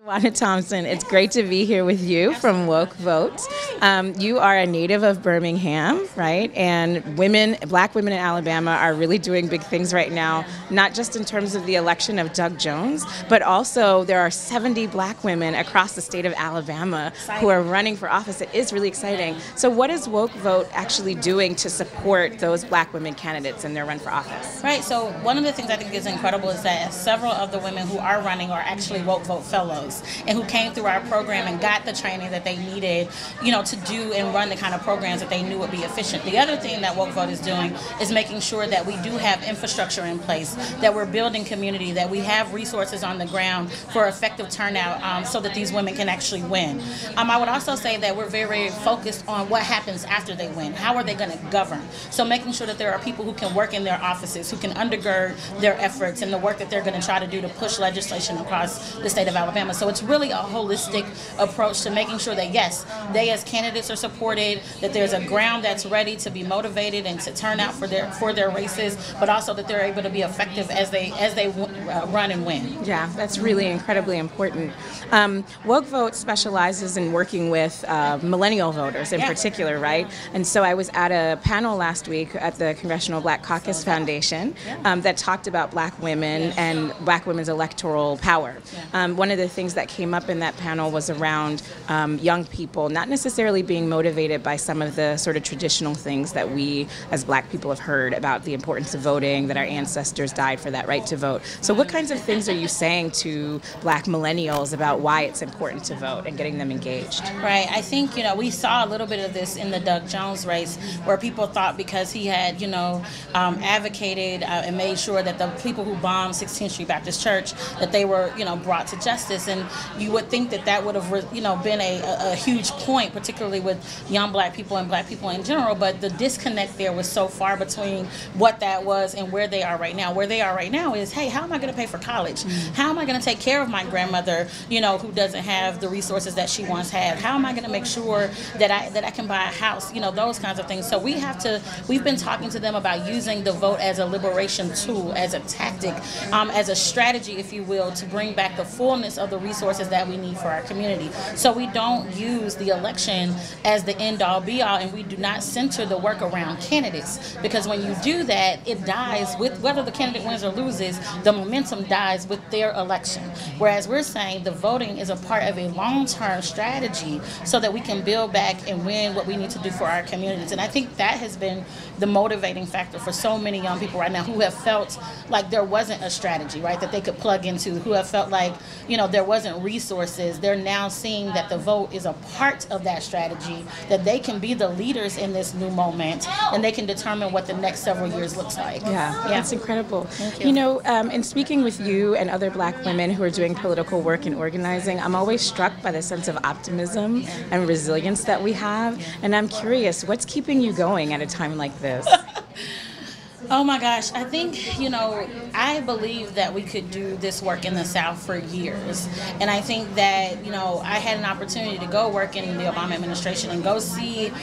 DeJuana Thompson, it's great to be here with you from Woke Vote. You are a native of Birmingham, right? And black women in Alabama are really doing big things right now, not just in terms of the election of Doug Jones, but also there are 70 black women across the state of Alabama who are running for office. It is really exciting. So what is Woke Vote actually doing to support those black women candidates in their run for office? Right, so one of the things I think is incredible is that several of the women who are running are actually Woke Vote fellows, and who came through our program and got the training that they needed, to do and run the kind of programs that they knew would be efficient. The other thing that Woke Vote is doing is making sure that we do have infrastructure in place, that we're building community, that we have resources on the ground for effective turnout so that these women can actually win. I would also say that we're very focused on what happens after they win. How are they going to govern? So making sure that there are people who can work in their offices, who can undergird their efforts and the work that they're going to try to do to push legislation across the state of Alabama. So it's really a holistic approach to making sure that, yes, they as candidates are supported, that there's a ground that's ready to be motivated and to turn out for their races, but also that they're able to be effective as they run and win. Yeah, that's really incredibly important. Woke Vote specializes in working with millennial voters in particular, right? And so I was at a panel last week at the Congressional Black Caucus Foundation that talked about black women and black women's electoral power. One of the things that came up in that panel was around young people not necessarily being motivated by some of the sort of traditional things that we as black people have heard about the importance of voting, that our ancestors died for that right to vote. So what kinds of things are you saying to black millennials about why it's important to vote and getting them engaged? Right. I think, we saw a little bit of this in the Doug Jones race where people thought because he had, advocated and made sure that the people who bombed 16th Street Baptist Church, that they were, brought to justice. And you would think that that would have, been a huge point, particularly with young black people and black people in general. But the disconnect there was so far between what that was and where they are right now. Where they are right now is, hey, how am I going to pay for college? How am I going to take care of my grandmother, who doesn't have the resources that she once had? How am I going to make sure that I can buy a house? Those kinds of things. So we've been talking to them about using the vote as a liberation tool, as a tactic, as a strategy, if you will, to bring back the fullness of the resources that we need for our community. So we don't use the election as the end-all be-all, and we do not center the work around candidates, because when you do that, it dies with whether the candidate wins or loses, the momentum dies with their election. Whereas we're saying the voting is a part of a long-term strategy so that we can build back and win what we need to do for our communities. And I think that has been the motivating factor for so many young people right now who have felt like there wasn't a strategy, right, that they could plug into, who have felt like, there wasn't resources. They're now seeing that the vote is a part of that strategy, that they can be the leaders in this new moment, and they can determine what the next several years looks like. Yeah, that's incredible. Thank you. In speaking with you and other black women who are doing political work and organizing, I'm always struck by the sense of optimism and resilience that we have. And I'm curious, what's keeping you going at a time like this? Oh my gosh, I think, I believe that we could do this work in the South for years. And I think that, I had an opportunity to go work in the Obama administration and go see,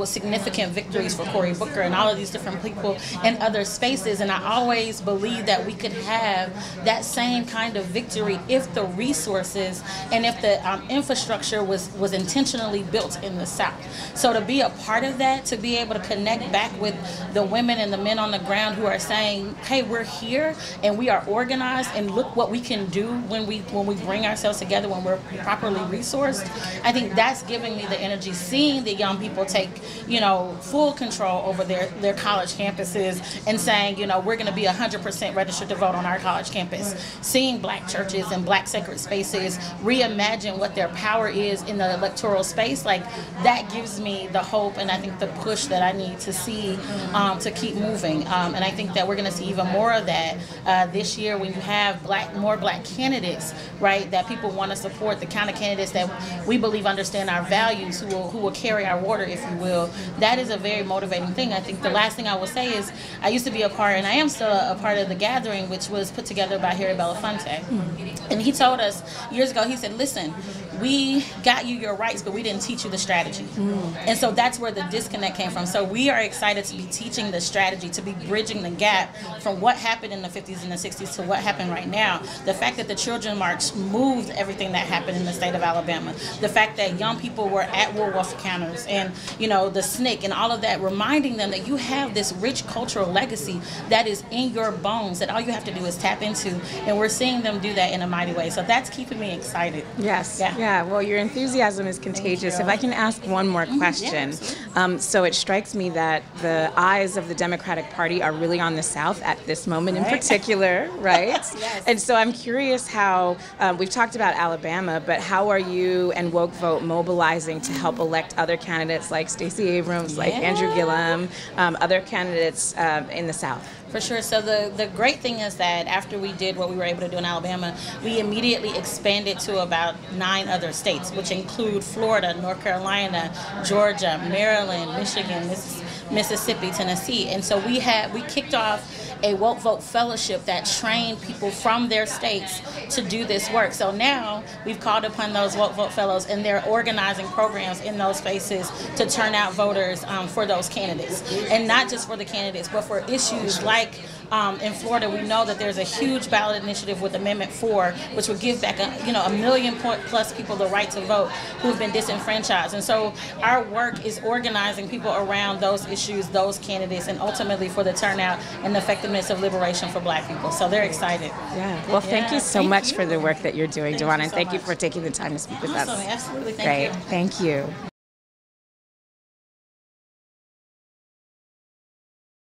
significant victories for Cory Booker and all of these different people in other spaces. And I always believed that we could have that same kind of victory if the resources and if the infrastructure was intentionally built in the South. So to be a part of that, to be able to connect back with the women and the men on the ground who are saying, hey, we're here and we are organized, and look what we can do when we bring ourselves together, when we're properly resourced. I think that's giving me the energy, seeing the young people take, full control over their college campuses and saying, we're going to be 100% registered to vote on our college campus. Seeing black churches and black sacred spaces reimagine what their power is in the electoral space, like that gives me the hope and I think the push that I need to see to keep moving. And I think that we're going to see even more of that this year when you have more black candidates, right, that people want to support, the kind of candidates that we believe understand our values, who will carry our water, if you will. That is a very motivating thing. I think the last thing I will say is I used to be a part, and I am still a part of the gathering, which was put together by Harry Belafonte. And he told us years ago, he said, listen, we got you your rights, but we didn't teach you the strategy. And so that's where the disconnect came from. So we are excited to be teaching the strategy, to be bridging the gap from what happened in the 50s and the 60s to what happened right now. The fact that the Children's March moved everything that happened in the state of Alabama. The fact that young people were at Woolworth counters and, you know, the SNCC and all of that, reminding them that you have this rich cultural legacy that is in your bones, that all you have to do is tap into. And we're seeing them do that in a mighty way. So that's keeping me excited. Yes. Yeah. Well, your enthusiasm is contagious. If I can ask one more question. So it strikes me that the eyes of the Democratic Party are really on the South at this moment in particular, right? Yes. And so I'm curious how, we've talked about Alabama, but how are you and Woke Vote mobilizing to help elect other candidates like Stacey Abrams, like Andrew Gillum, other candidates in the South? For sure. So the great thing is that after we did what we were able to do in Alabama, we immediately expanded to about 9 other states, which include Florida, North Carolina, Georgia, Maryland, Michigan, Mississippi, Tennessee. And so we kicked off a Woke Vote Fellowship that trained people from their states to do this work. So now we've called upon those Woke Vote Fellows, and they're organizing programs in those spaces to turn out voters for those candidates. And not just for the candidates, but for issues like in Florida, we know that there's a huge ballot initiative with Amendment 4, which would give back a million plus people the right to vote who have been disenfranchised. And so our work is organizing people around those issues, those candidates, and ultimately for the turnout and the effectiveness of liberation for Black people. So they're excited. Yeah. Well, thank you so much for the work that you're doing, DeJuana, and thank you for taking the time to speak with us. Absolutely. Thank you. Thank you.